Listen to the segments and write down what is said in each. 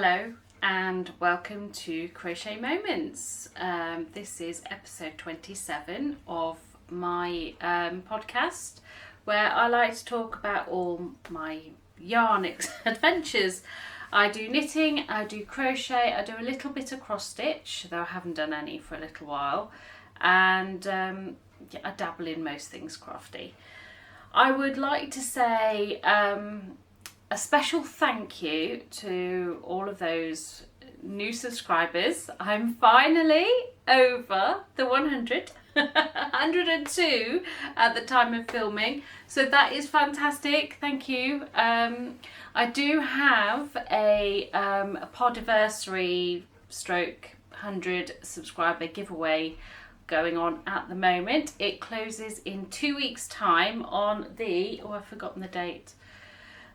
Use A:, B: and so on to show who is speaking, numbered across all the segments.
A: Hello and welcome to Crochet Moments. This is episode 27 of my podcast, where I like to talk about all my yarn adventures. I do knitting, I do crochet, I do a little bit of cross stitch, though I haven't done any for a little while, and I dabble in most things crafty. I would like to say a special thank you to all of those new subscribers. I'm finally over the 100, 102 at the time of filming, so that is fantastic. Thank you. I do have a podiversary stroke 100 subscriber giveaway going on at the moment. It closes in 2 weeks time on the, I've forgotten the date.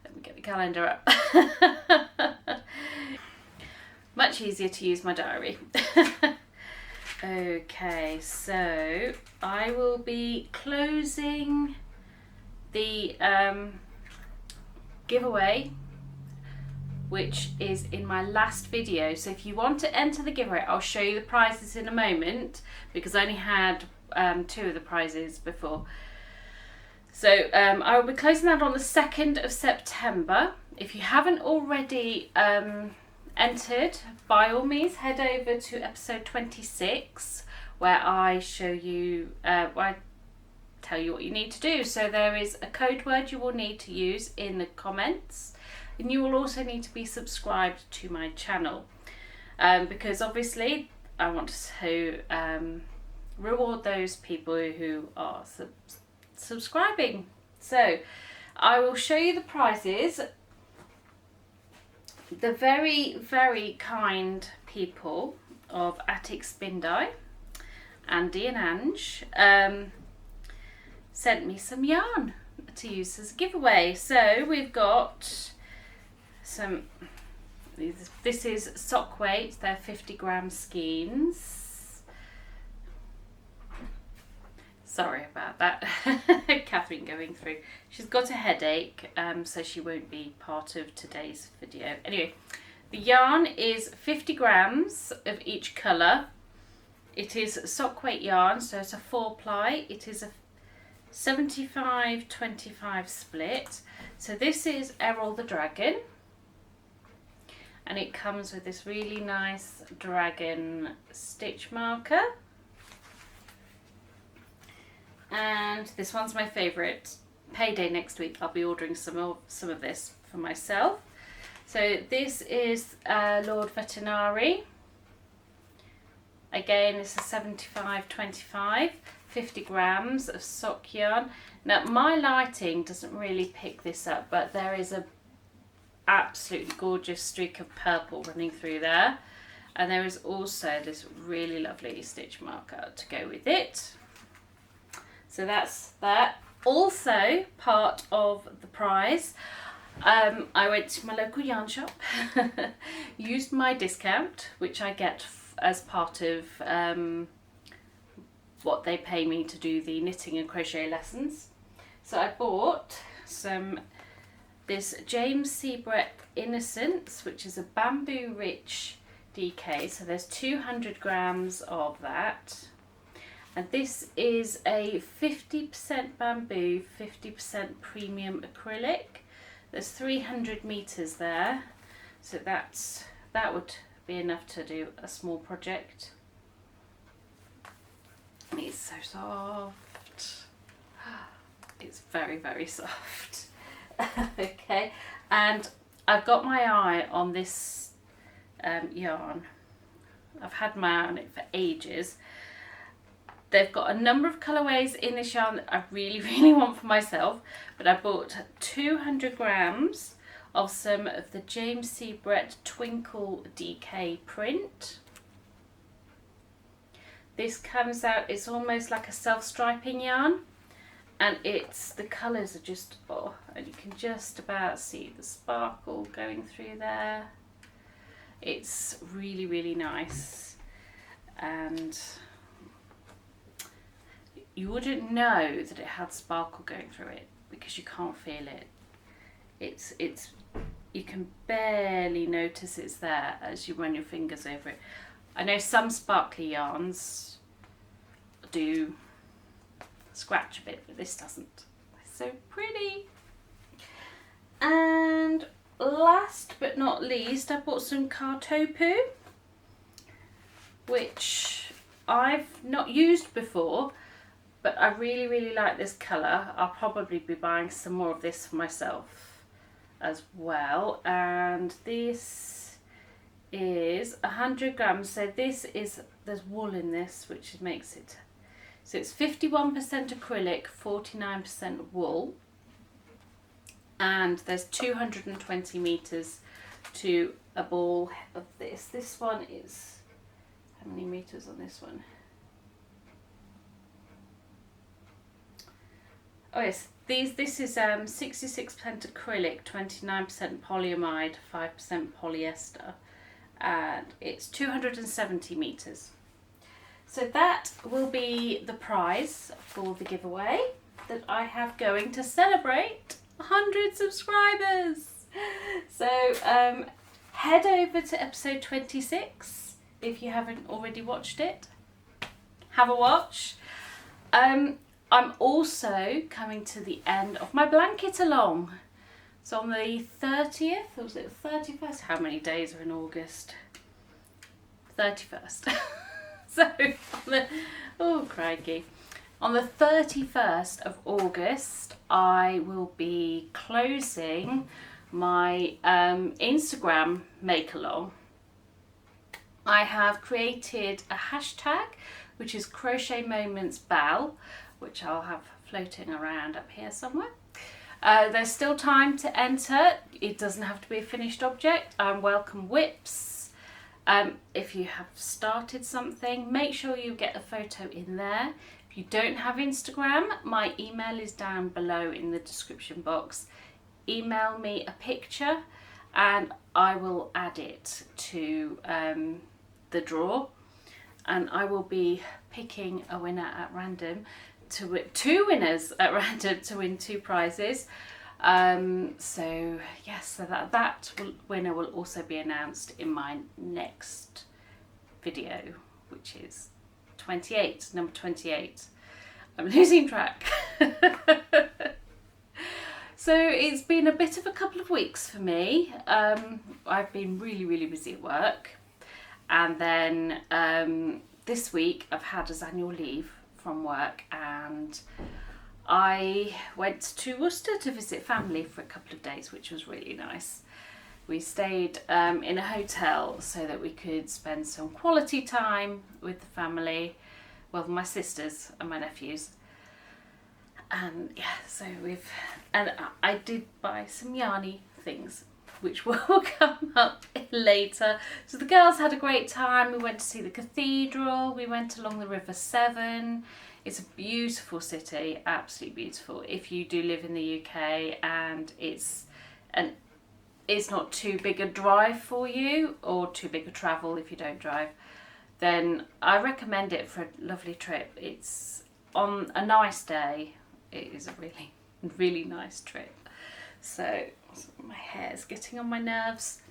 A: Let me get the calendar up. Much easier to use my diary. Okay, so I will be closing the giveaway, which is in my last video. So if you want to enter the giveaway, I'll show you the prizes in a moment, because I only had 2 of the prizes before. So I will be closing that on the 2nd of September. If you haven't already entered, by all means head over to episode 26, where I show you, where I tell you what you need to do. So there is a code word you will need to use in the comments, and you will also need to be subscribed to my channel, because obviously I want to reward those people who are subscribing. So I will show you the prizes. The very, very kind people of Attic Spin Die, Andy and Ange, sent me some yarn to use as a giveaway. So we've got some, this is sock weight, they're 50-gram skeins. Sorry about that. Catherine going through. She's got a headache, so she won't be part of today's video. Anyway, the yarn is 50 grams of each colour. It is sock weight yarn, so it's a 4-ply. It is a 75-25 split. So this is Errol the Dragon, and it comes with this really nice dragon stitch marker. And this one's my favourite. Payday next week, I'll be ordering some of this for myself. So this is Lord Veterinary. Again, it's a 75-25, 50 grams of sock yarn. Now my lighting doesn't really pick this up, but there is a absolutely gorgeous streak of purple running through there, and there is also this really lovely stitch marker to go with it. So that's that. Also part of the prize, I went to my local yarn shop, used my discount, which I get as part of what they pay me to do the knitting and crochet lessons. So I bought this James C. Brett Innocence, which is a bamboo rich DK. So there's 200 grams of that. And this is a 50% bamboo, 50% premium acrylic. There's 300 meters there, so that would be enough to do a small project. And it's so soft. It's very, very soft. Okay, and I've got my eye on this yarn. I've had my eye on it for ages. They've got a number of colourways in this yarn that I really, really want for myself, but I bought 200 grams of some of the James C. Brett Twinkle DK print. This comes out, it's almost like a self-striping yarn, and the colours are just, and you can just about see the sparkle going through there. It's really, really nice, and you wouldn't know that it had sparkle going through it because you can't feel it. It's you can barely notice it's there as you run your fingers over it. I know some sparkly yarns do scratch a bit, but this doesn't. It's so pretty. And last but not least, I bought some Kartopu, which I've not used before, but I really like this colour. I'll probably be buying some more of this for myself as well. And this is 100 grams, so this is, there's wool in this, which makes it, so it's 51% acrylic, 49% wool, and there's 220 meters to a ball of this. This one is, how many meters on this one? Oh yes, this is 66% acrylic, 29% polyamide, 5% polyester, and it's 270 meters. So that will be the prize for the giveaway that I have going to celebrate 100 subscribers. So head over to episode 26 if you haven't already watched it. Have a watch. I'm also coming to the end of my blanket along. So on the 30th, or was it 31st? How many days are in August? 31st. So, oh crikey. On the 31st of August, I will be closing my Instagram make-along. I have created a hashtag, which is Crochet Moments BAL, which I'll have floating around up here somewhere. There's still time to enter. It doesn't have to be a finished object. I welcome whips. If you have started something, make sure you get a photo in there. If you don't have Instagram, my email is down below in the description box. Email me a picture and I will add it to the draw, and I will be picking a winner at random, two winners at random to win 2 prizes. So yes, so that winner will also be announced in my next video, which is 28, number 28. I'm losing track. So it's been a bit of a couple of weeks for me. I've been really busy at work, and then this week I've had as annual leave from work, and I went to Worcester to visit family for a couple of days, which was really nice. We stayed in a hotel so that we could spend some quality time with the family, well, my sisters and my nephews. And yeah, so I did buy some yarny things, which will come up later. So the girls had a great time. We went to see the cathedral, we went along the River Severn. It's a beautiful city, absolutely beautiful. If you do live in the UK and it's not too big a drive for you, or too big a travel if you don't drive, then I recommend it for a lovely trip. It's on a nice day. It is a really nice trip. So my hair's getting on my nerves.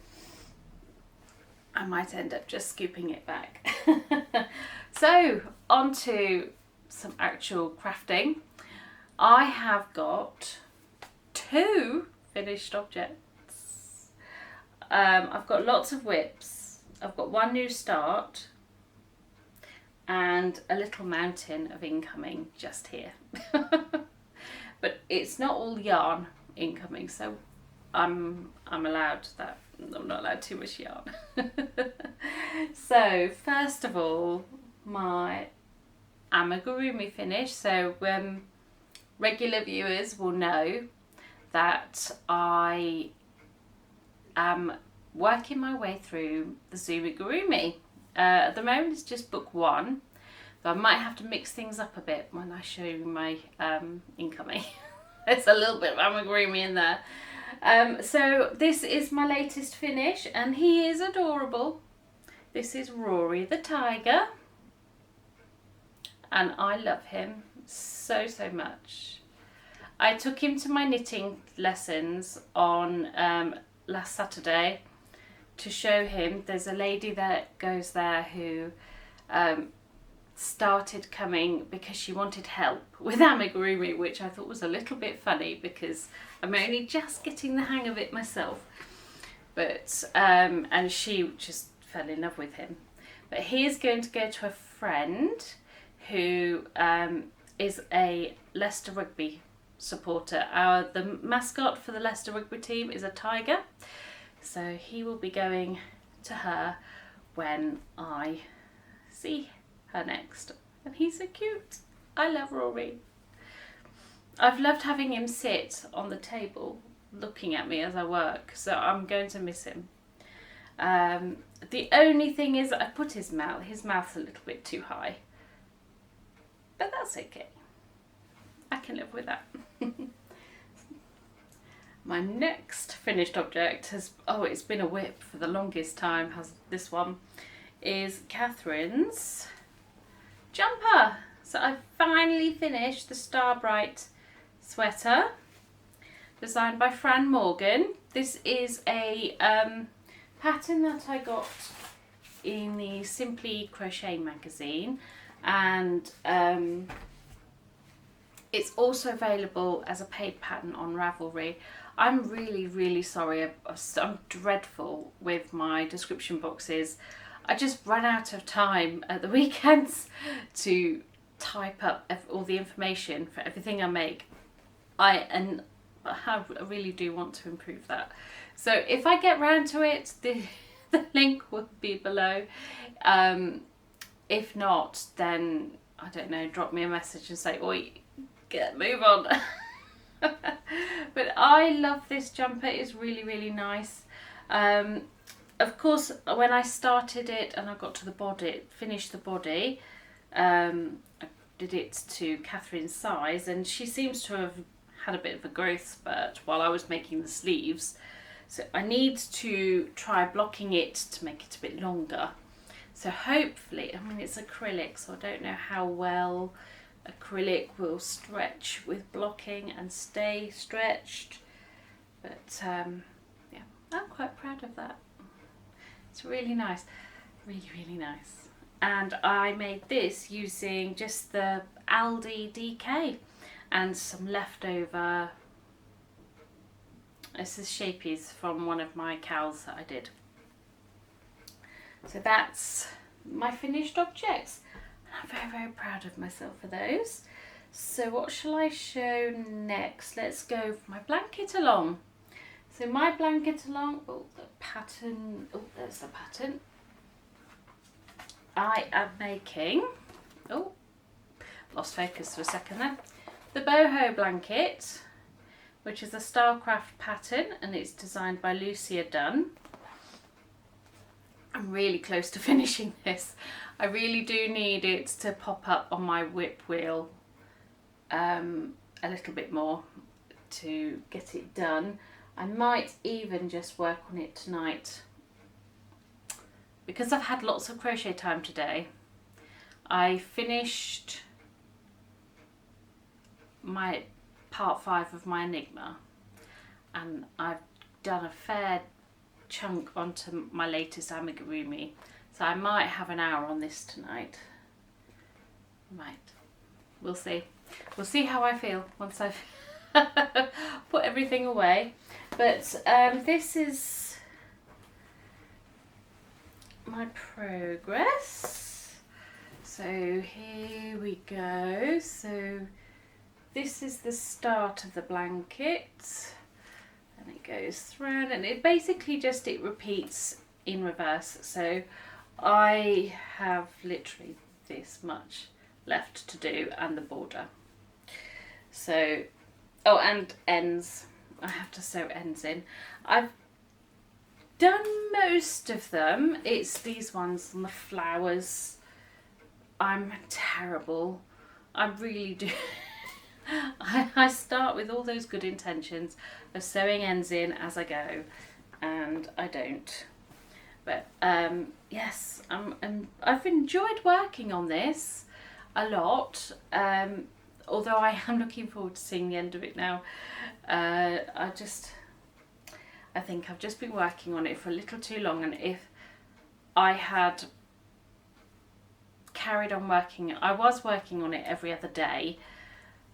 A: I might end up just scooping it back. So on to some actual crafting. I have got 2 finished objects. I've got lots of whips. I've got 1 new start and a little mountain of incoming just here. But it's not all yarn incoming, so I'm allowed that. I'm not allowed too much yarn. So first of all, my amigurumi finish. So regular viewers will know that I am working my way through the Zoomigurumi. At the moment it's just book 1, but I might have to mix things up a bit when I show you my incoming. There's a little bit of amigurumi in there. So this is my latest finish, and he is adorable. This is Roary the Tiger, and I love him so much. I took him to my knitting lessons on last Saturday to show him. There's a lady that goes there who started coming because she wanted help with amigurumi, which I thought was a little bit funny because I'm only just getting the hang of it myself. But and she just fell in love with him. But he is going to go to a friend who is a Leicester Rugby supporter. The mascot for the Leicester Rugby team is a tiger. So he will be going to her when I see her next. And he's so cute. I love Roary. I've loved having him sit on the table looking at me as I work, so I'm going to miss him. The only thing is I put his mouth's a little bit too high, but that's okay. I can live with that. My next finished object it's been a whip for the longest time, has this one, is Catherine's jumper. So I finally finished the Starbright sweater, designed by Fran Morgan. This is a pattern that I got in the Simply Crochet magazine, and it's also available as a paid pattern on Ravelry. I'm really sorry, I'm dreadful with my description boxes. I just run out of time at the weekends to type up all the information for everything I make. I really do want to improve that. So if I get round to it, the link will be below. If not, then I don't know, drop me a message and say, oi, move on. But I love this jumper. It's really nice. Of course, when I started it and I got to the body, finished the body, I did it to Catherine's size, and she seems to have had a bit of a growth spurt while I was making the sleeves. So I need to try blocking it to make it a bit longer. So hopefully, I mean, it's acrylic, so I don't know how well acrylic will stretch with blocking and stay stretched. But yeah, I'm quite proud of that. It's really nice, really nice. And I made this using just the Aldi DK and some leftover, this is Scheepjes from one of my CALs that I did. So that's my finished objects. I'm very proud of myself for those. So what shall I show next? Let's go for my blanket along. So my blanket along, the pattern, there's the pattern. I am making, lost focus for a second then. The Boho blanket, which is a Starcraft pattern, and it's designed by Lucia Dunn. I'm really close to finishing this. I really do need it to pop up on my whip wheel a little bit more to get it done. I might even just work on it tonight. Because I've had lots of crochet time today, I finished my part 5 of my Enigma, and I've done a fair chunk onto my latest amigurumi, so I might have an hour on this tonight. We'll see how I feel once I've put everything away. But this is my progress. So here we go. So this is the start of the blanket, and it goes through, and it basically just, it repeats in reverse. So I have literally this much left to do, and the border. So, oh, and ends. I have to sew ends in. I've done most of them. It's these ones on the flowers. I'm terrible. I really do. I start with all those good intentions of sewing ends in as I go, and I don't. But yes, I've enjoyed working on this a lot. Although I am looking forward to seeing the end of it now. I think I've just been working on it for a little too long, and if I had carried on working, I was working on it every other day,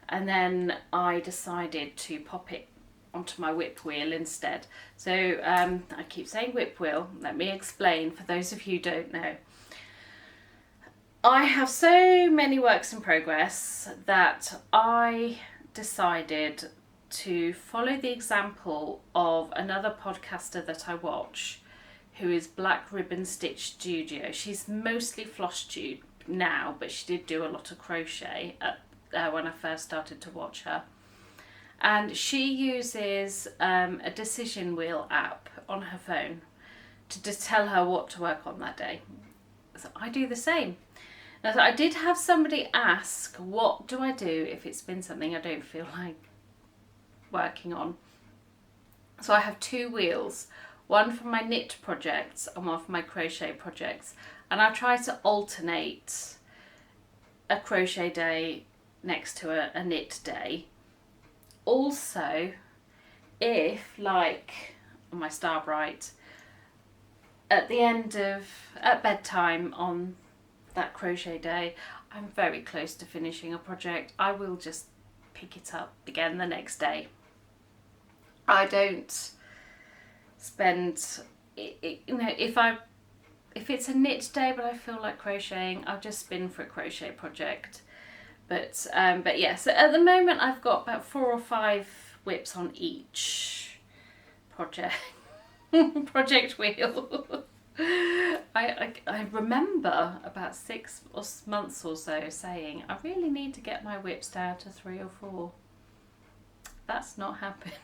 A: and then I decided to pop it onto my whip wheel instead. So I keep saying whip wheel, let me explain for those of you who don't know. I have so many works in progress that I decided to follow the example of another podcaster that I watch, who is Black Ribbon Stitch Studio. She's mostly floss tube now, but she did do a lot of crochet when I first started to watch her. And she uses a decision wheel app on her phone to just tell her what to work on that day. So I do the same. Now, I did have somebody ask, what do I do if it's been something I don't feel like working on? So I have two wheels, one for my knit projects and one for my crochet projects, and I try to alternate a crochet day next to a knit day. Also, if, like on my Starbright, at bedtime on that crochet day, I'm very close to finishing a project, I will just pick it up again the next day. I don't spend, if it's a knit day but I feel like crocheting, I'll just spin for a crochet project. But yeah, so at the moment I've got about 4 or 5 whips on each project wheel. I remember about 6 months or so saying I really need to get my whips down to 3 or 4. That's not happened.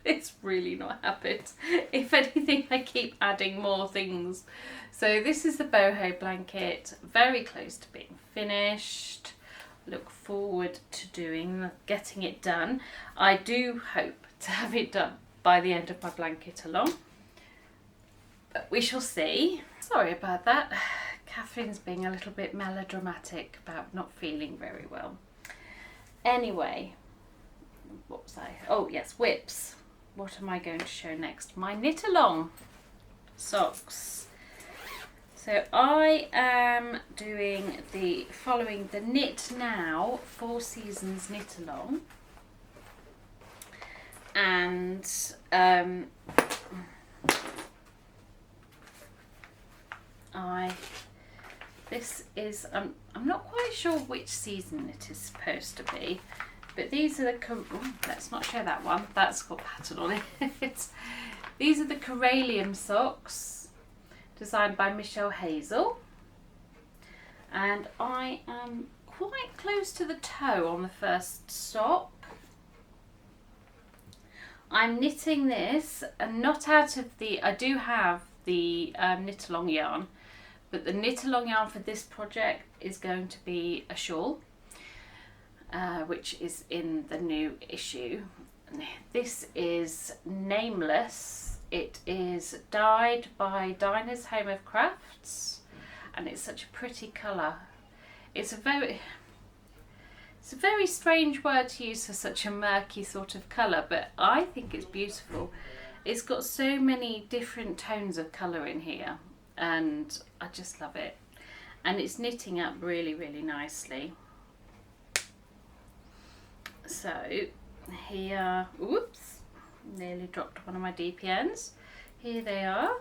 A: It's really not happened. If anything, I keep adding more things. So this is the boho blanket, very close to being finished. Look forward to getting it done. I do hope to have it done by the end of my blanket along, but we shall see. Sorry about that. Catherine's being a little bit melodramatic about not feeling very well. Anyway, what was I? Oh yes, whips. What am I going to show next? My knit along socks. So I am following the Knit Now 4 Seasons knit along, and I'm not quite sure which season it is supposed to be, but these are the let's not show that one, that's got pattern on it. These are the Coralliuman socks, designed by Michelle Hazel, and I am quite close to the toe on the first sock. I'm knitting this, and not out of I do have the knit along yarn, but the knit along yarn for this project is going to be a shawl, which is in the new issue. This is Nameless. It is dyed by Dinah's Home of Crafts, and it's such a pretty colour. It's a very strange word to use for such a murky sort of colour, but I think it's beautiful. It's got so many different tones of colour in here, and I just love it. And it's knitting up really, really nicely. So here, oops, nearly dropped one of my DPNs. Here they are.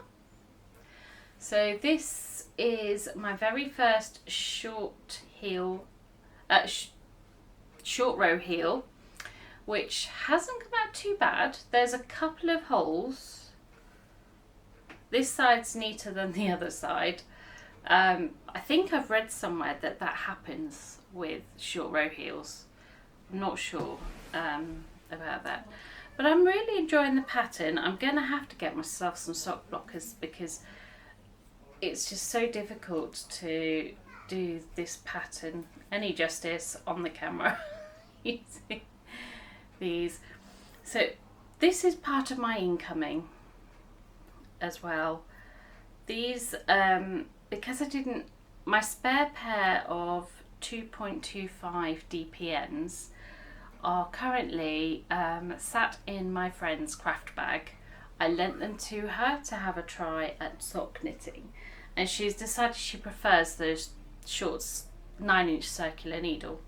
A: So this is my very first short row heel, which hasn't come out too bad. There's a couple of holes. This side's neater than the other side. I think I've read somewhere that happens with short row heels. I'm not sure about that. But I'm really enjoying the pattern. I'm going to have to get myself some sock blockers because it's just so difficult to do this pattern any justice on the camera using these. So this is part of my incoming as well. These, because my spare pair of 2.25 DPNs are currently sat in my friend's craft bag. I lent them to her to have a try at sock knitting, and she's decided she prefers those short 9-inch circular needle,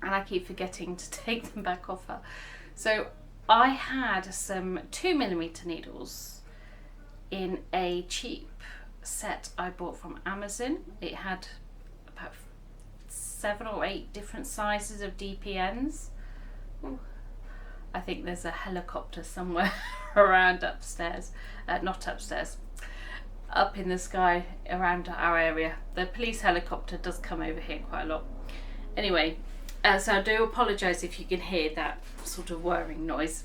A: and I keep forgetting to take them back off her. So I had some 2mm needles in a cheap set I bought from Amazon. It had about 7 or 8 different sizes of DPNs. Ooh. I think there's a helicopter somewhere around upstairs, not upstairs, up in the sky around our area. The police helicopter does come over here quite a lot. Anyway, so I do apologise if you can hear that sort of whirring noise.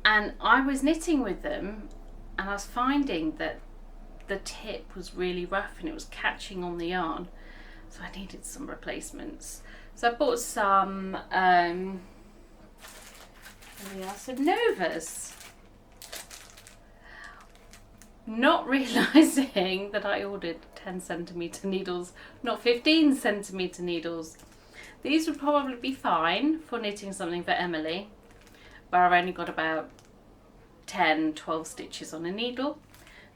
A: And I was knitting with them, and I was finding that the tip was really rough and it was catching on the yarn, so I needed some replacements. So I bought some some Novas, not realising that I ordered 10cm needles, not 15cm needles. These would probably be fine for knitting something for Emily, where I've only got about 10-12 stitches on a needle,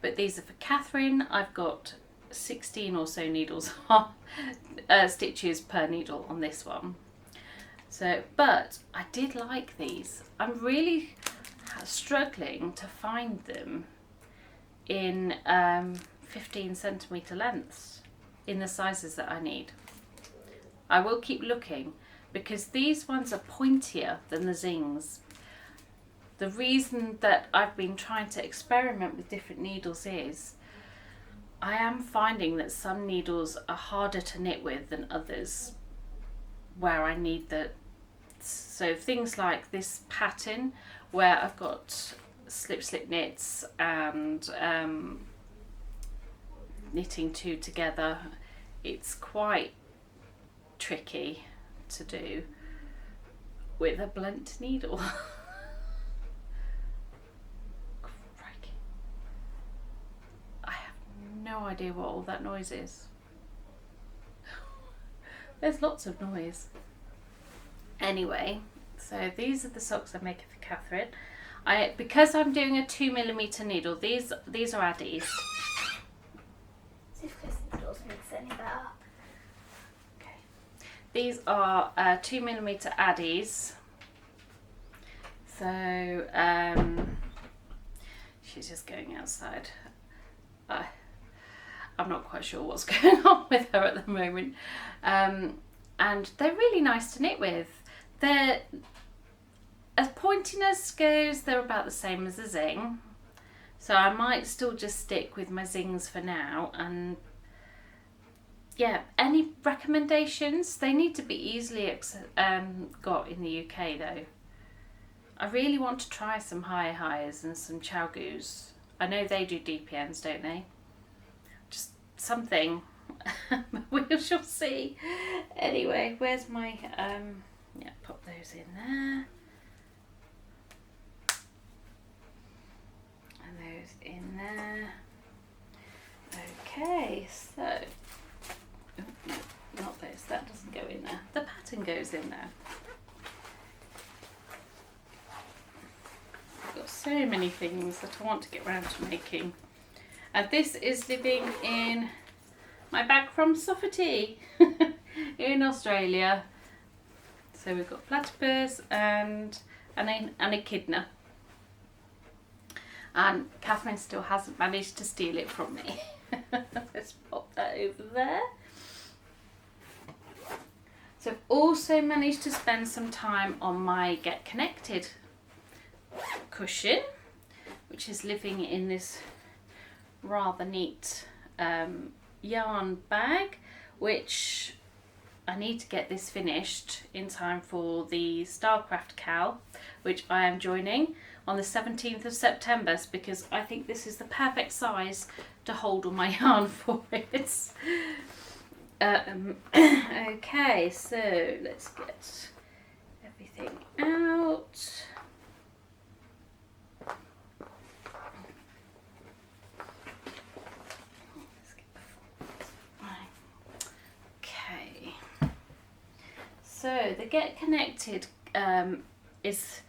A: but these are for Catherine. I've got 16 or so needles, stitches per needle on this one. So, but I did like these. I'm really struggling to find them in 15cm lengths in the sizes that I need. I will keep looking because these ones are pointier than the zings. The reason that I've been trying to experiment with different needles is I am finding that some needles are harder to knit with than others, where I need the, so things like this pattern where I've got slip knits and knitting 2 together, it's quite tricky to do with a blunt needle. No idea what all that noise is. There's lots of noise. Anyway, so these are the socks I'm making for Catherine. Because I'm doing a 2mm needle, these are addis.
B: See if closing the doors makes it any better.
A: Okay. These are 2mm addis. So she's just going outside. I'm not quite sure what's going on with her at the moment. And they're really nice to knit with. They're, as pointiness goes, they're about the same as a zing. So I might still just stick with my zings for now. And yeah, any recommendations? They need to be easily got in the UK though. I really want to try some hires and some Chalgoos. I know they do DPNs, don't they? Just something. We shall see. Anyway, where's my yeah, pop those in there. And those in there. Okay, so oh, no, not those, that doesn't go in there. The pattern goes in there. I've got so many things that I want to get round to making. And this is living in my bag from Sophie in Australia. So we've got platypus and an echidna. And Catherine still hasn't managed to steal it from me. Let's pop that over there. So I've also managed to spend some time on my Get Connected cushion, which is living in this rather neat yarn bag, which I need to get this finished in time for the Starbright CAL, which I am joining on the 17th of September, because I think this is the perfect size to hold all my yarn for it. Okay, so let's get everything out. Okay, so the Get Connected is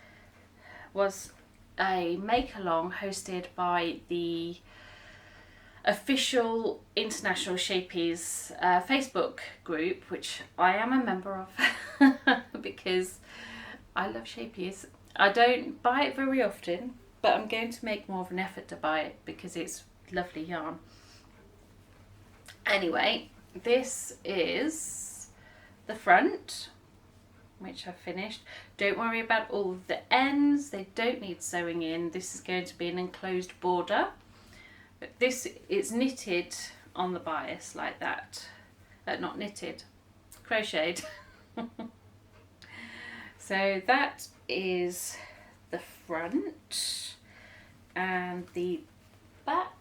A: was a make-along hosted by the official International Scheepjes Facebook group, which I am a member of because I love Scheepjes. I don't buy it very often, but I'm going to make more of an effort to buy it because it's lovely yarn. Anyway, this is the front, which I've finished. Don't worry about all of the ends, they don't need sewing in. This is going to be an enclosed border, but this is knitted on the bias like that. Not knitted, crocheted. So that is the front, and the back.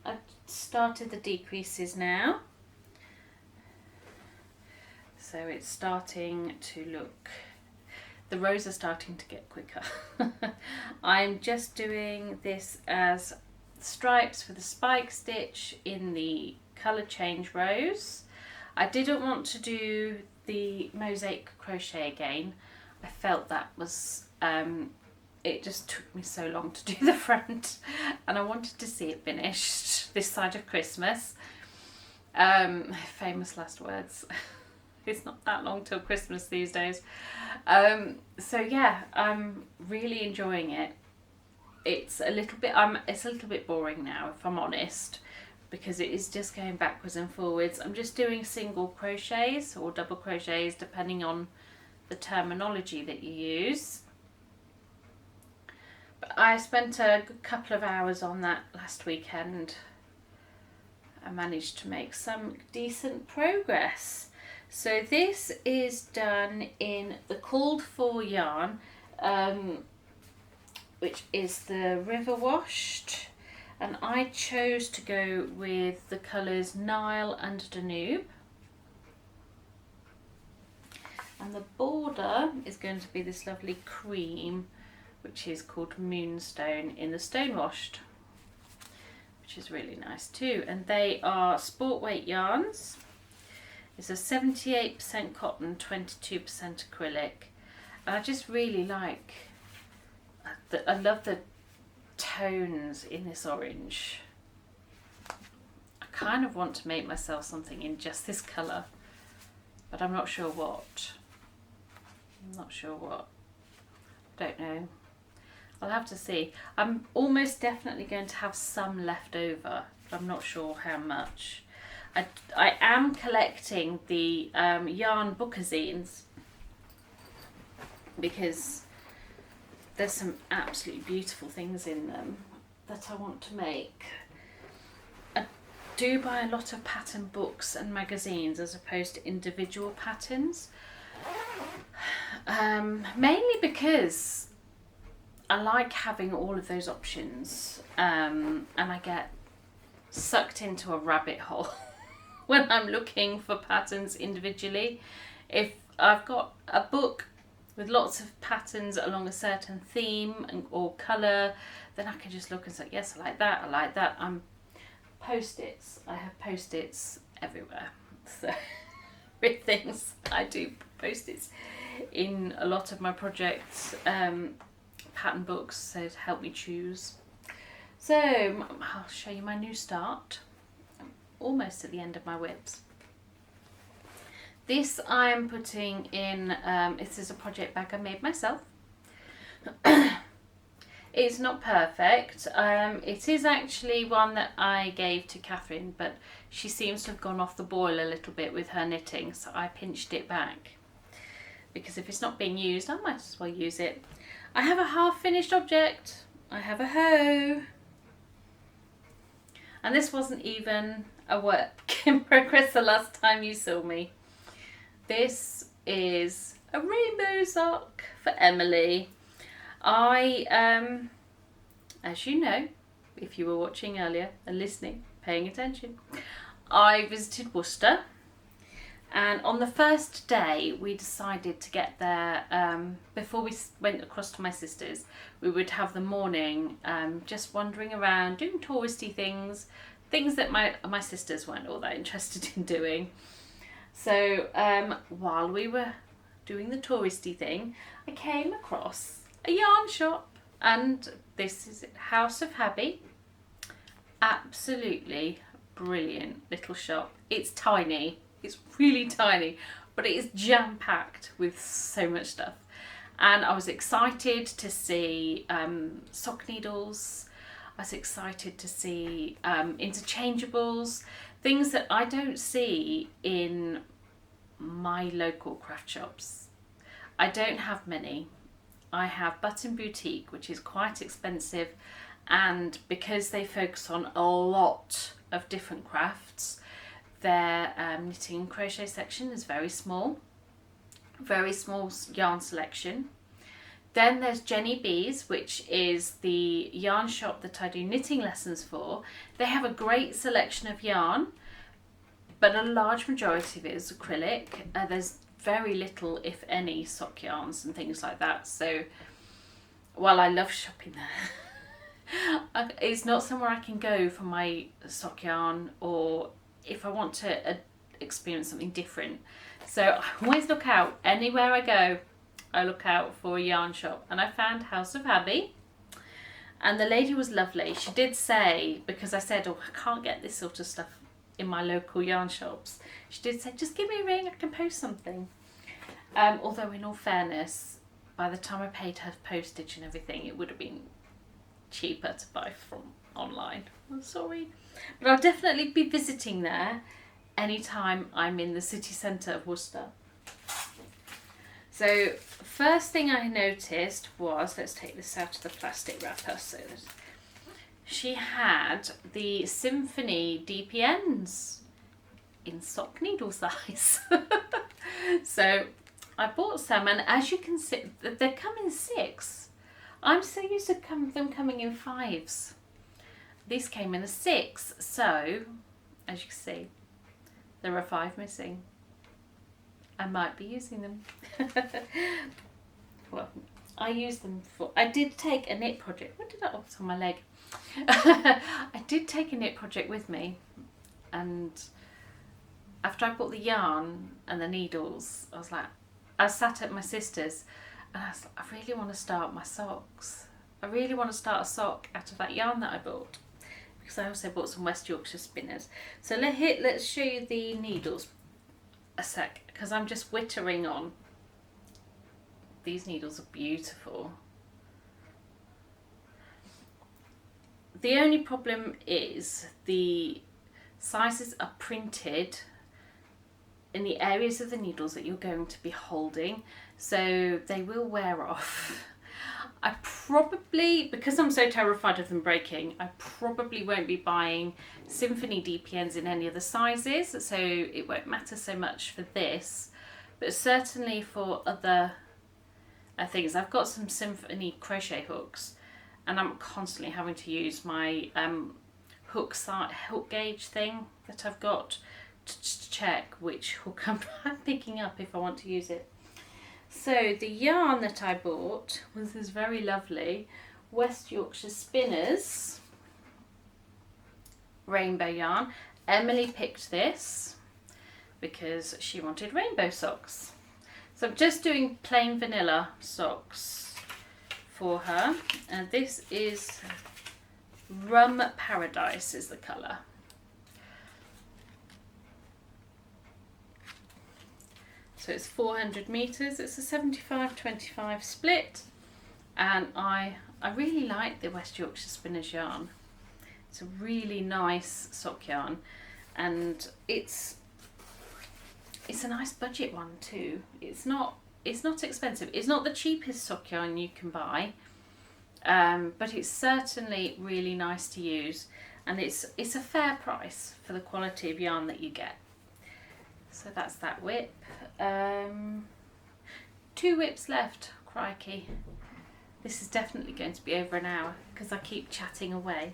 A: I've started the decreases now, so it's starting to look, the rows are starting to get quicker. I'm just doing this as stripes for the spike stitch in the colour change rows. I didn't want to do the mosaic crochet again. I felt that was it just took me so long to do the front, and I wanted to see it finished this side of Christmas. Famous last words. It's not that long till Christmas these days. So yeah, I'm really enjoying it. It's a little bit boring now, if I'm honest, because it is just going backwards and forwards. I'm just doing single crochets or double crochets depending on the terminology that you use. But I spent a good couple of hours on that last weekend. I managed to make some decent progress. So this is done in the called for yarn, which is the Riverwashed, and I chose to go with the colours Nile and Danube. And the border is going to be this lovely cream, which is called Moonstone in the Stonewashed, which is really nice too. And they are sport weight yarns. It's a 78% cotton, 22% acrylic. And I just really like, I love the tones in this orange. I kind of want to make myself something in just this colour, but I'm not sure what. Don't know. I'll have to see. I'm almost definitely going to have some left over, but I'm not sure how much. I am collecting the yarn bookazines because there's some absolutely beautiful things in them that I want to make. I do buy a lot of pattern books and magazines as opposed to individual patterns, mainly because I like having all of those options, and I get sucked into a rabbit hole when I'm looking for patterns individually. If I've got a book with lots of patterns along a certain theme or colour, then I can just look and say, yes, I like that, I like that. Post-its, I have post-its everywhere. So with things, I do post-its in a lot of my projects, pattern books, so to help me choose. So I'll show you my new start. I'm almost at the end of my whips. This I am putting in, this is a project bag I made myself. It's not perfect. It is actually one that I gave to Catherine, but she seems to have gone off the boil a little bit with her knitting, so I pinched it back. Because if it's not being used, I might as well use it. I have a half-finished object. I have a hoe. And this wasn't even a work in progress the last time you saw me. This is a rainbow sock for Emily. I, as you know, if you were watching earlier and listening, paying attention, I visited Worcester, and on the first day we decided to get there, before we went across to my sister's, we would have the morning just wandering around, doing touristy things that my sisters weren't all that interested in doing. So while we were doing the touristy thing, I came across a yarn shop, and this is House of Habby. Absolutely brilliant little shop. It's tiny, it's really tiny, but it is jam-packed with so much stuff. And I was excited to see sock needles. I was excited to see interchangeables, things that I don't see in my local craft shops. I don't have many. I have Button Boutique, which is quite expensive, and because they focus on a lot of different crafts, their knitting and crochet section is very small yarn selection. Then there's Jenny Bees, which is the yarn shop that I do knitting lessons for. They have a great selection of yarn, but a large majority of it is acrylic. There's very little, if any, sock yarns and things like that. So while I love shopping there, it's not somewhere I can go for my sock yarn, or if I want to experience something different. So I always look out, anywhere I go, I look out for a yarn shop, and I found House of Habby, and the lady was lovely. She did say, because I said, oh, I can't get this sort of stuff in my local yarn shops, she did say, just give me a ring, I can post something. Although in all fairness, by the time I paid her postage and everything, it would have been cheaper to buy from online. I'm sorry, but I'll definitely be visiting there anytime I'm in the city centre of Worcester. So first thing I noticed was, let's take this out of the plastic wrapper, so that she had the Symphony DPNs in sock needle size. So I bought some, and as you can see, they come in 6. I'm so used to them coming in 5s. These came in a 6, so as you can see, there are 5 missing. I might be using them. Well, I use them for, I did take a knit project. What did I, oh, it's on my leg. I did take a knit project with me, and after I bought the yarn and the needles, I was like, I sat at my sister's and I was like, I really want to start my socks. I really want to start a sock out of that yarn that I bought, because I also bought some West Yorkshire Spinners. So let's show you the needles a sec, because I'm just whittering on. These needles are beautiful. The only problem is the sizes are printed in the areas of the needles that you're going to be holding, so they will wear off. I probably, because I'm so terrified of them breaking, I probably won't be buying Symphony DPNs in any of the sizes, so it won't matter so much for this, but certainly for other things. I've got some Symphony crochet hooks, and I'm constantly having to use my hook gauge thing that I've got to check which hook I'm picking up if I want to use it. So the yarn that I bought was this very lovely West Yorkshire Spinners rainbow yarn. Emily picked this because she wanted rainbow socks. So I'm just doing plain vanilla socks for her, and this is Rum Paradise is the colour. So it's 400 metres, it's a 75-25 split, and I really like the West Yorkshire Spinners yarn. It's a really nice sock yarn, and it's a nice budget one too. It's not expensive. It's not the cheapest sock yarn you can buy, but it's certainly really nice to use, and it's a fair price for the quality of yarn that you get. So that's that whip. 2 whips left. Crikey. This is definitely going to be over an hour because I keep chatting away.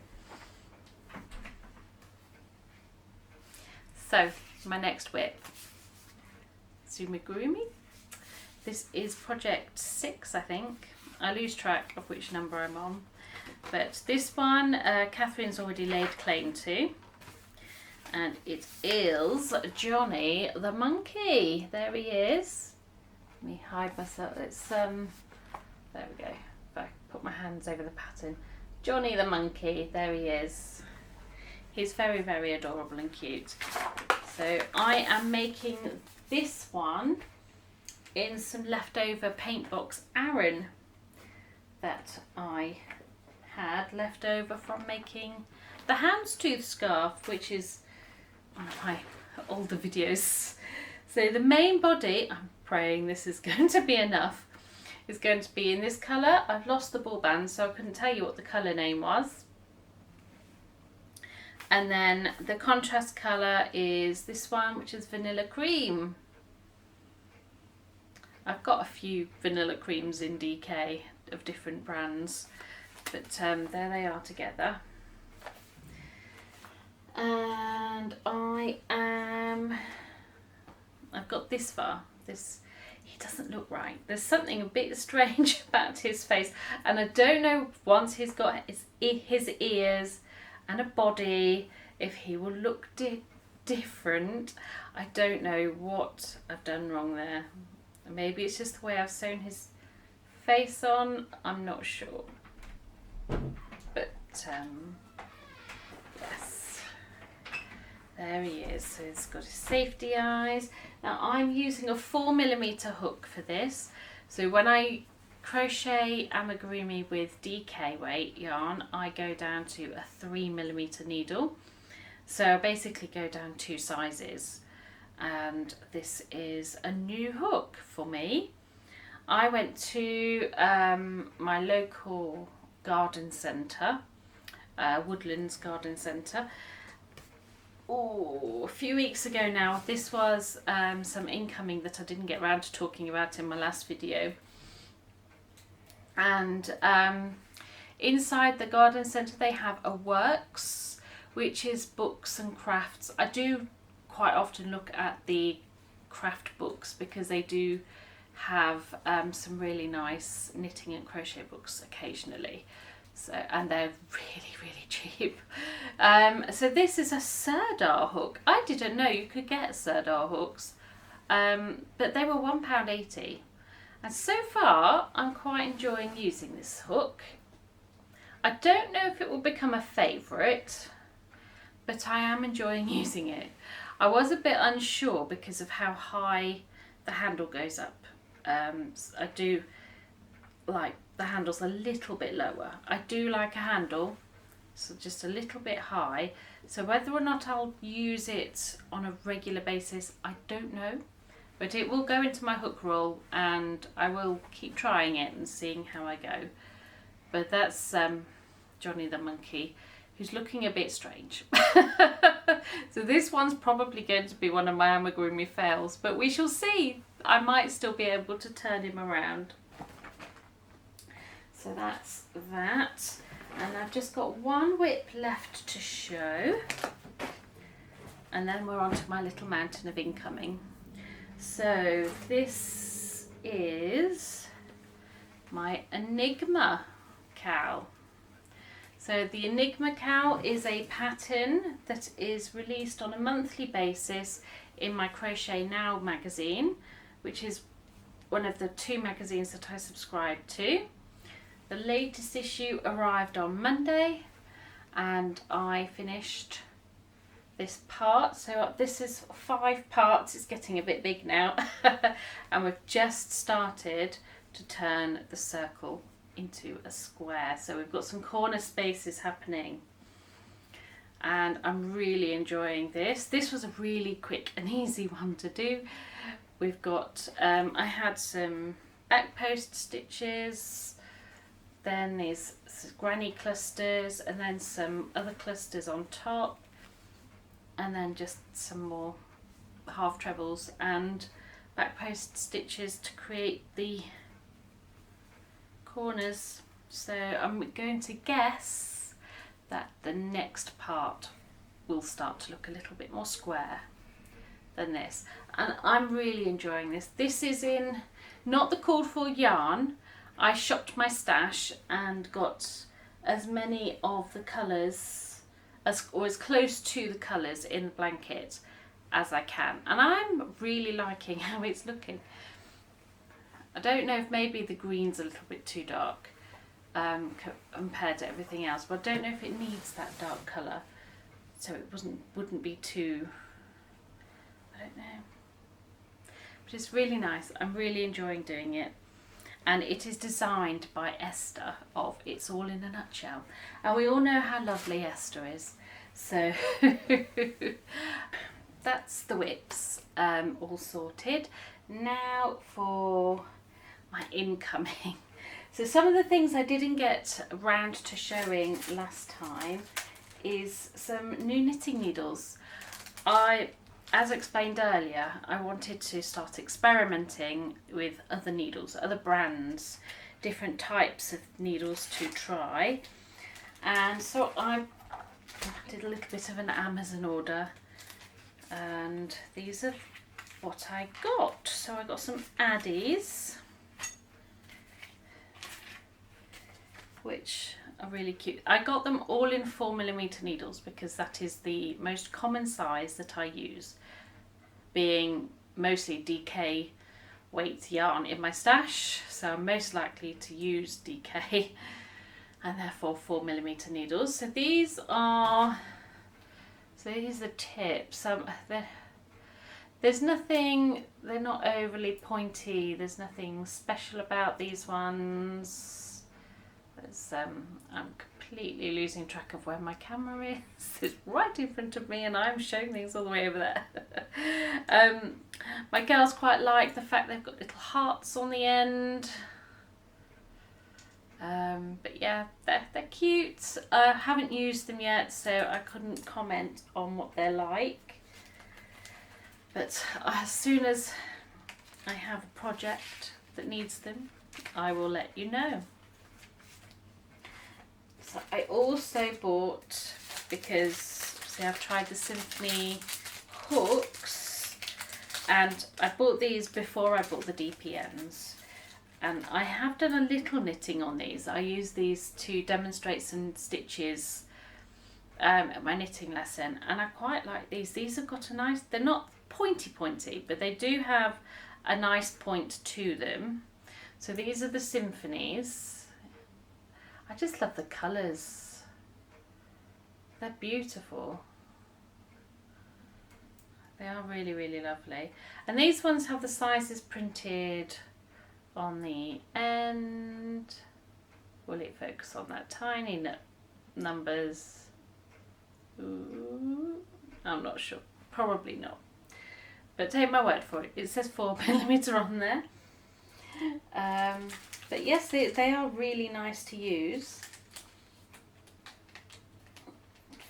A: So my next whip, Zoomigurumi. This is project 6, I think. I lose track of which number I'm on, but this one Catherine's already laid claim to, and it is Johnny the monkey. There he is. Let me hide myself. It's there we go. put my hands over the pattern. Johnny the monkey, there he is. He's very, very adorable and cute. So I am making this one in some leftover Paintbox Aran that I had left over from making the houndstooth scarf, which is one of my older videos. So the main body, I'm praying this is going to be enough, is going to be in this colour. I've lost the ball band, so I couldn't tell you what the colour name was. And then the contrast colour is this one, which is Vanilla Cream. I've got a few vanilla creams in DK of different brands, but there they are together. And I've got this far. He doesn't look right. There's something a bit strange about his face, and I don't know, once he's got his ears and a body, if he will look different. I don't know what I've done wrong there. Maybe it's just the way I've sewn his face on, I'm not sure. But yes, there he is. So he's got his safety eyes. Now I'm using a 4mm hook for this. So when I crochet amigurumi with DK weight yarn, I go down to a 3mm needle. So I basically go down 2 sizes. And this is a new hook for me. I went to my local garden centre, Woodlands Garden Centre, a few weeks ago now. This was some incoming that I didn't get around to talking about in my last video. And inside the garden centre they have a works, which is books and crafts. I do quite often look at the craft books because they do have some really nice knitting and crochet books occasionally. So, and they're really, really cheap. So this is a Sirdar hook. I didn't know you could get Sirdar hooks, but they were £1.80. And so far I'm quite enjoying using this hook. I don't know if it will become a favourite, but I am enjoying using it. I was a bit unsure because of how high the handle goes up. I do like the handle's a little bit lower. I do like a handle, so just a little bit high. So whether or not I'll use it on a regular basis, I don't know. But it will go into my hook roll and I will keep trying it and seeing how I go. But that's Johnny the monkey, who's looking a bit strange. So this one's probably going to be one of my amigurumi fails, but we shall see. I might still be able to turn him around. So that's that. And I've just got one whip left to show. And then we're on to my little mountain of incoming. So this is my Enigma CAL. So the Enigma CAL is a pattern that is released on a monthly basis in my Crochet Now magazine, which is one of the 2 magazines that I subscribe to. The latest issue arrived on Monday and I finished this part. So this is 5 parts, it's getting a bit big now. And we've just started to turn the circle into a square. So we've got some corner spaces happening. And I'm really enjoying this. This was a really quick and easy one to do. We've got, I had some back post stitches, then these granny clusters, and then some other clusters on top, and then just some more half trebles and back post stitches to create the corners. So I'm going to guess that the next part will start to look a little bit more square than this, and I'm really enjoying this. This is in not the called for yarn. I shopped my stash and got as many of the colours or as close to the colours in the blanket as I can, and I'm really liking how it's looking. I don't know if maybe the green's a little bit too dark, compared to everything else, but I don't know if it needs that dark colour, so it wouldn't be too, I don't know. But it's really nice. I'm really enjoying doing it. And it is designed by Esther of It's All in a Nutshell. And we all know how lovely Esther is. So that's the whips all sorted. Now for my incoming. So some of the things I didn't get around to showing last time is some new knitting needles. As explained earlier, I wanted to start experimenting with other needles, other brands, different types of needles to try. And so I did a little bit of an Amazon order, and these are what I got. So I got some addis, which are really cute. I got them all in 4mm needles because that is the most common size that I use, being mostly DK weight yarn in my stash, so I'm most likely to use DK and therefore 4mm needles. So these are the tips. There's nothing, they're not overly pointy, there's nothing special about these ones. I'm completely losing track of where my camera is. It's right in front of me and I'm showing things all the way over there. My girls quite like the fact they've got little hearts on the end. But yeah, they're cute. I haven't used them yet, so I couldn't comment on what they're like. But as soon as I have a project that needs them, I will let you know. So I also bought, because see, I've tried the Symphony hooks, and I bought these before I bought the DPNs, and I have done a little knitting on these. I use these to demonstrate some stitches at my knitting lesson, and I quite like these. These have got a nice, they're not pointy, but they do have a nice point to them. So these are the Symphonies. I just love the colours. They're beautiful. They are really, really lovely. And these ones have the sizes printed on the end. Will it focus on that tiny numbers? Ooh, I'm not sure. Probably not. But take my word for it. It says 4mm on there. But yes, they are really nice to use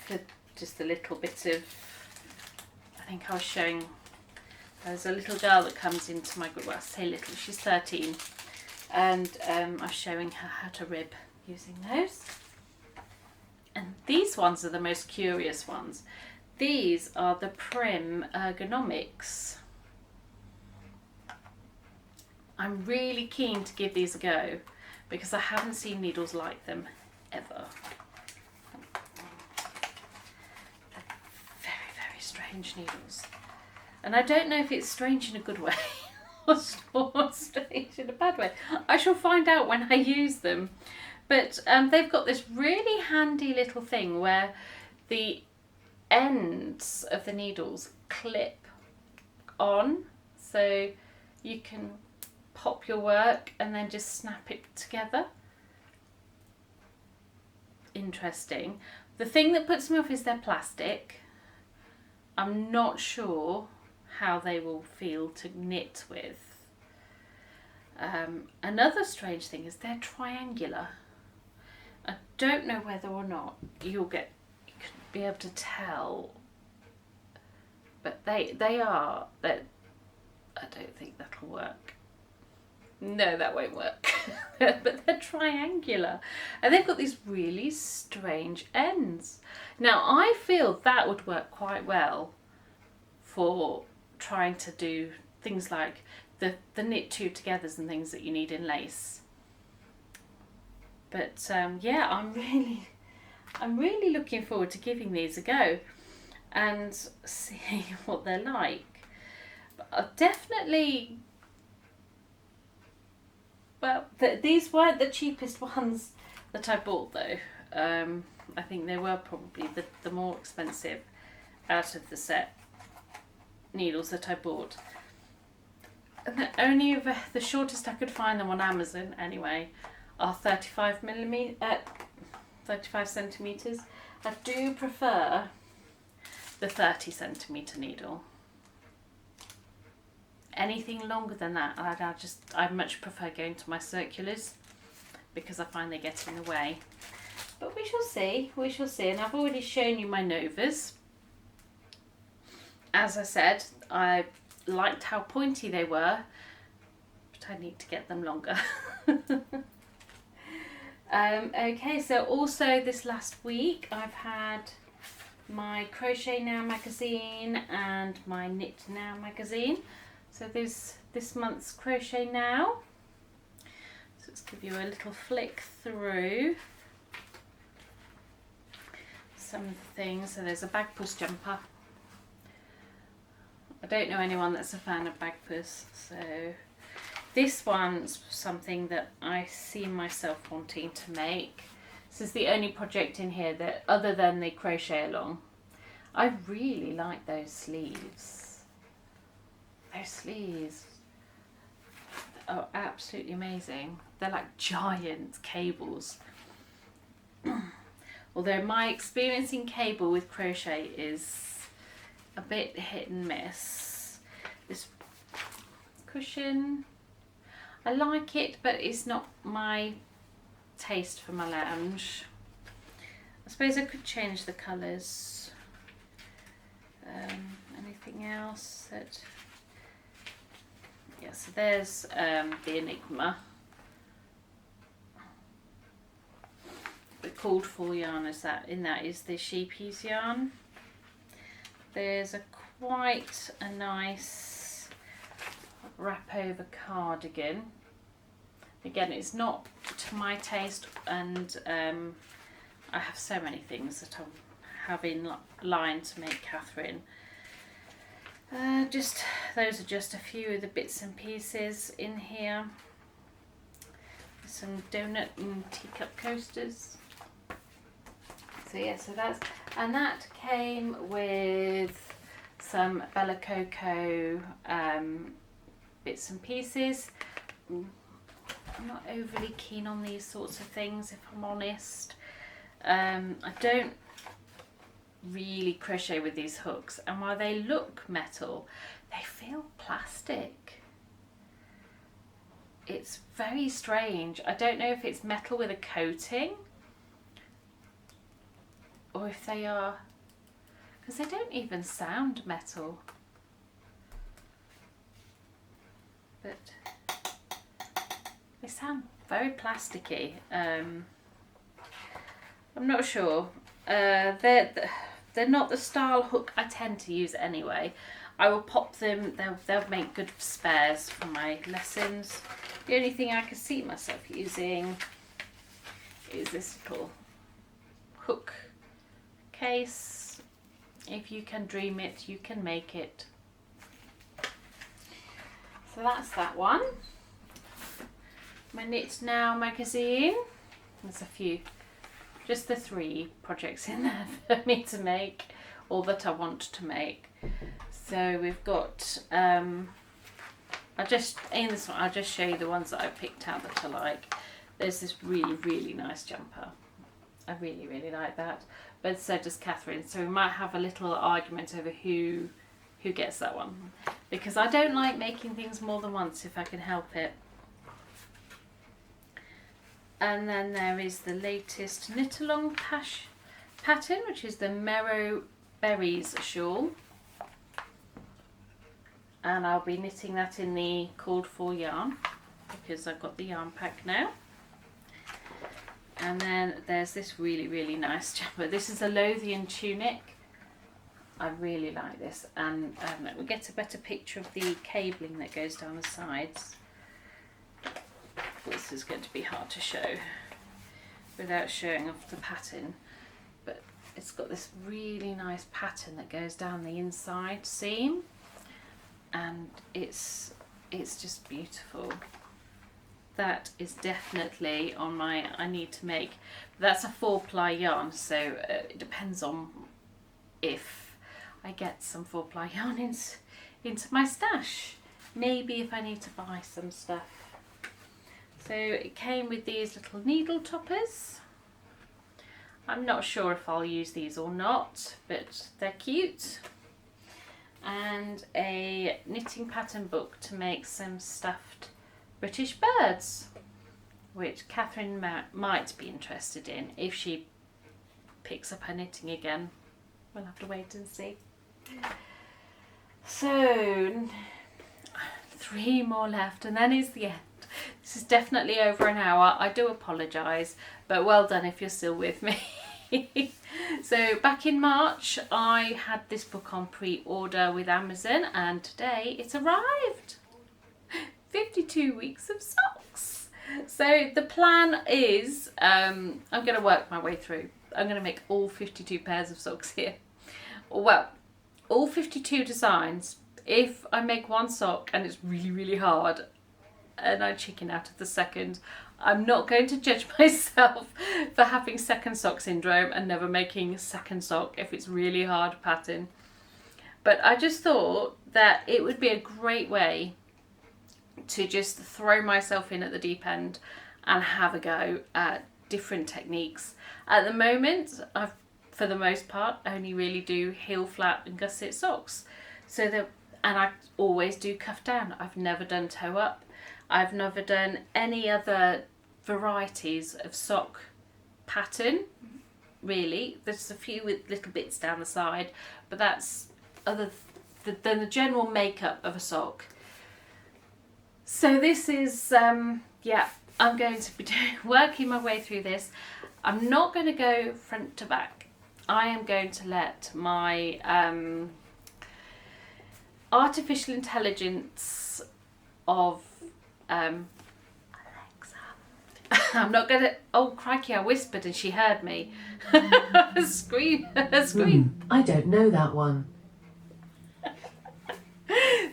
A: for just a little bit of, I think I was showing, there's a little girl that comes into my group, well I say little, she's 13, and I was showing her how to rib using those. And these ones are the most curious ones. These are the Prymm Ergonomics. I'm really keen to give these a go because I haven't seen needles like them ever. They're very, very strange needles. And I don't know if it's strange in a good way or strange in a bad way. I shall find out when I use them. But they've got this really handy little thing where the ends of the needles clip on, so you can pop your work and then just snap it together. Interesting. The thing that puts me off is they're plastic. I'm not sure how they will feel to knit with. Another strange thing is they're triangular. I don't know whether or not you could be able to tell, but they are, that I don't think that'll work. No, that won't work. But they're triangular and they've got these really strange ends. Now I feel that would work quite well for trying to do things like the knit two togethers and things that you need in lace. But yeah, I'm really looking forward to giving these a go and seeing what they're like. But I'll definitely, well, these weren't the cheapest ones that I bought though. I think they were probably the more expensive out of the set needles that I bought. And only the shortest I could find them on Amazon anyway are 35 centimetres. I do prefer the 30 centimetre needle. Anything longer than that, I much prefer going to my circulars because I find they get in the way. But we shall see, and I've already shown you my Novas. As I said, I liked how pointy they were, but I need to get them longer. Okay, so also this last week I've had my Crochet Now magazine and my Knit Now magazine. So this month's Crochet Now. So let's give you a little flick through some of the things. So there's a bag puss jumper. I don't know anyone that's a fan of bag puss, so this one's something that I see myself wanting to make. This is the only project in here that, other than the crochet along, I really like those sleeves. Those sleeves are absolutely amazing. They're like giant cables. Although my experience in cable with crochet is a bit hit and miss. This cushion, I like it, but it's not my taste for my lounge. I suppose I could change the colours. Anything else that... Yeah, so there's the Enigma. The called for yarn is that is the Scheepjes yarn. There's quite a nice wrap over cardigan. Again, it's not to my taste, and I have so many things that I have in line to make Catherine. Those are just a few of the bits and pieces in here. Some donut and teacup coasters. So yeah, that came with some Bella Coco bits and pieces. I'm not overly keen on these sorts of things, if I'm honest. I don't really crochet with these hooks, and while they look metal, they feel plastic. It's very strange. I don't know if it's metal with a coating or if they are, because they don't even sound metal, but they sound very plasticky. I'm not sure. They're not the style hook I tend to use anyway. I will pop them, they'll make good spares for my lessons. The only thing I can see myself using is this little hook case. If you can dream it, you can make it. So that's that one. My Knit Now magazine. There's a few. Just the 3 projects in there for me to make, or that I want to make. So we've got, I'll just show you the ones that I picked out that I like. There's this really, really nice jumper. I really, really like that. But so does Catherine. So we might have a little argument over who gets that one. Because I don't like making things more than once if I can help it. And then there is the latest knit along pattern, which is the Marrow Berries shawl. And I'll be knitting that in the called for yarn because I've got the yarn pack now. And then there's this really, really nice jumper. This is a Lothian tunic. I really like this, and we'll get a better picture of the cabling that goes down the sides. This is going to be hard to show without showing off the pattern, but it's got this really nice pattern that goes down the inside seam, and it's just beautiful. that is definitely on my I need to make. That's a 4-ply yarn, so it depends on if I get some 4-ply yarn into my stash. Maybe if I need to buy some stuff. So it came with these little needle toppers. I'm not sure if I'll use these or not, but they're cute. And a knitting pattern book to make some stuffed British birds, which Catherine might be interested in if she picks up her knitting again. We'll have to wait and see. So 3 more left and then is the end. This is definitely over an hour. I do apologise, but well done if you're still with me. So back in March I had this book on pre-order with Amazon and today it's arrived. 52 weeks of socks. So the plan is I'm going to work my way through. I'm going to make all 52 pairs of socks here. Well, all 52 designs. If I make one sock and it's really, really hard and I chicken out of the second, I'm not going to judge myself for having second sock syndrome and never making a second sock if it's really hard pattern. But I just thought that it would be a great way to just throw myself in at the deep end and have a go at different techniques. At the moment, I've, for the most part, only really do heel flap and gusset socks. And I always do cuff down. I've never done toe up. I've never done any other varieties of sock pattern, really. There's a few with little bits down the side, but that's other than the general makeup of a sock. So this is, yeah, I'm going to be working my way through this. I'm not going to go front to back. I am going to let my artificial intelligence of Alexa. I'm not going to, oh crikey, I whispered and she heard me. Scream.
C: I don't know that one.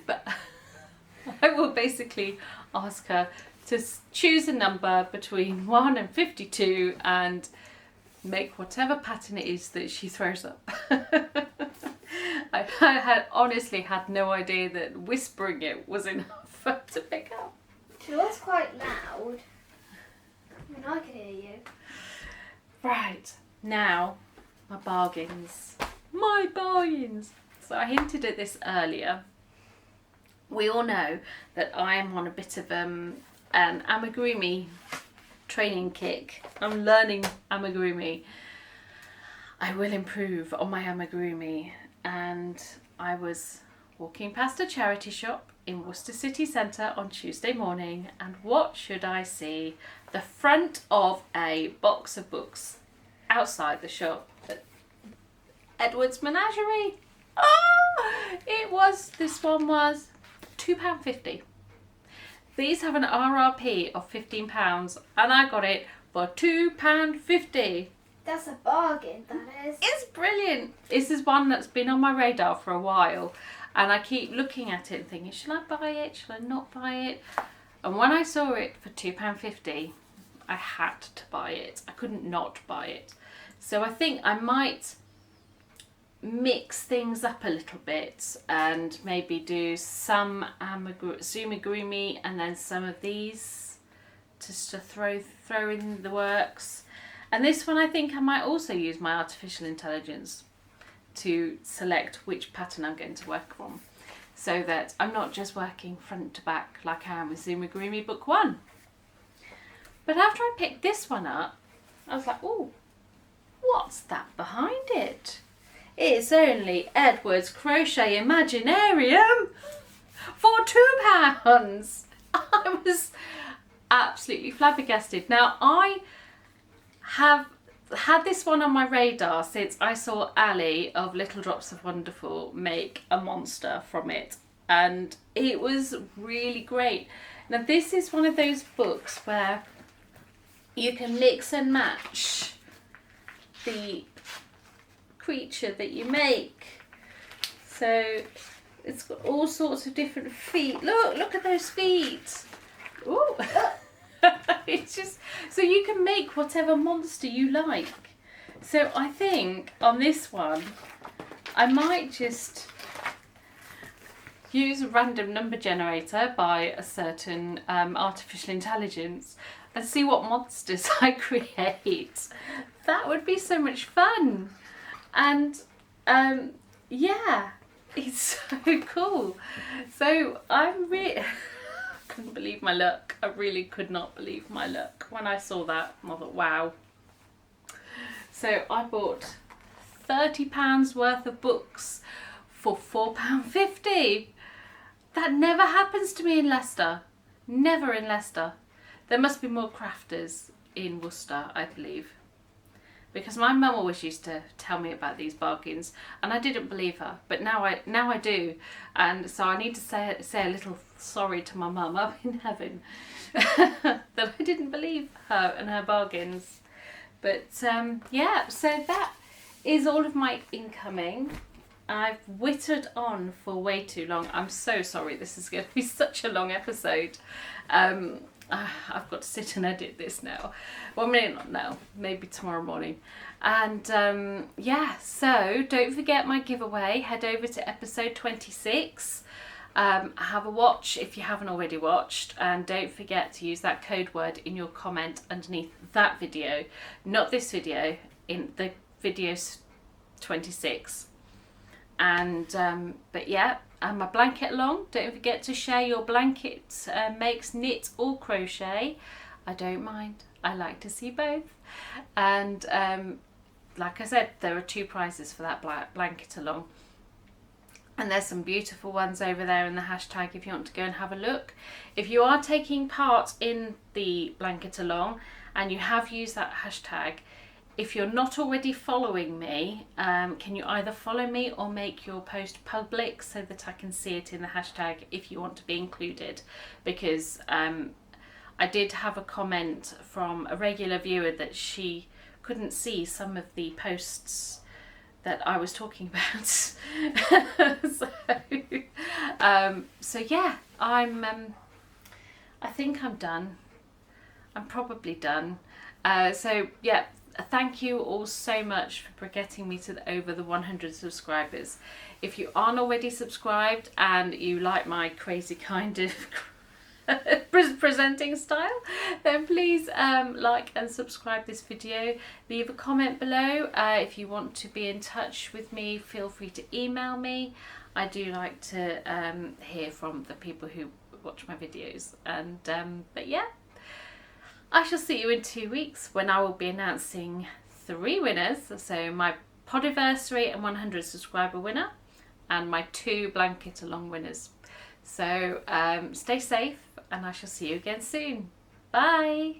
A: But I will basically ask her to choose a number between 1 and 52 and make whatever pattern it is that she throws up. I had honestly had no idea that whispering it was enough to pick up.
B: She was quite loud. I mean, I could hear you.
A: Right, now my bargains. My bargains! So I hinted at this earlier. We all know that I am on a bit of an amigurumi training kick. I'm learning amigurumi. I will improve on my amigurumi. And I was walking past a charity shop in Worcester City Centre on Tuesday morning, and what should I see? The front of a box of books outside the shop at Edward's Menagerie. Oh, this one was £2.50. These have an RRP of £15 and I got it for £2.50.
B: That's a bargain, that is.
A: It's brilliant. This is one that's been on my radar for a while and I keep looking at it and thinking, shall I buy it? Shall I not buy it? And when I saw it for £2.50, I had to buy it. I couldn't not buy it. So I think I might mix things up a little bit and maybe do some Zoomigurumi and then some of these just to throw in the works. And this one I think I might also use my artificial intelligence to select which pattern I'm going to work on, so that I'm not just working front to back like I am with Zoomigurumi book 1. But after I picked this one up, I was like, oh, what's that behind it? It's only Edward's Crochet Imaginarium for £2. I was absolutely flabbergasted. Now, I have had this one on my radar since I saw Ali of Little Drops of Wonderful make a monster from it, and it was really great. Now, this is one of those books where you can mix and match the creature that you make. So it's got all sorts of different feet. Look at those feet. Ooh. It's just, so you can make whatever monster you like. So I think on this one, I might just use a random number generator by a certain artificial intelligence and see what monsters I create. That would be so much fun. And yeah, it's so cool. So I'm really, couldn't believe my luck. I really could not believe my luck when I saw that. I thought, wow. So I bought £30 worth of books for £4.50. That never happens to me in Leicester. Never in Leicester. There must be more crafters in Worcester, I believe. Because my mum always used to tell me about these bargains and I didn't believe her. But now I do. And so I need to say a little sorry to my mum up in heaven that I didn't believe her and her bargains. But yeah, so that is all of my incoming. I've whittled on for way too long. I'm so sorry, this is going to be such a long episode. I've got to sit and edit this now. Well, maybe not now, maybe tomorrow morning. And yeah, so don't forget my giveaway. Head over to episode 26. Have a watch if you haven't already watched, and don't forget to use that code word in your comment underneath that video, not this video, in the videos 26. And but yeah, and my blanket along, don't forget to share your blanket makes, knit or crochet. I don't mind, I like to see both. And like I said, there are 2 prizes for that blanket along. And there's some beautiful ones over there in the hashtag if you want to go and have a look. If you are taking part in the blanket along and you have used that hashtag, if you're not already following me, can you either follow me or make your post public so that I can see it in the hashtag if you want to be included? Because I did have a comment from a regular viewer that she couldn't see some of the posts that I was talking about. So yeah, I think I'm done. I'm probably done. So yeah, thank you all so much for getting me to over the 100 subscribers. If you aren't already subscribed and you like my crazy kind of presenting style, then please like and subscribe this video. Leave a comment below. If you want to be in touch with me, feel free to email me. I do like to hear from the people who watch my videos. And but yeah, I shall see you in 2 weeks when I will be announcing 3 winners. So my podiversary and 100 subscriber winner, and my 2 blanket along winners. So stay safe, and I shall see you again soon. Bye.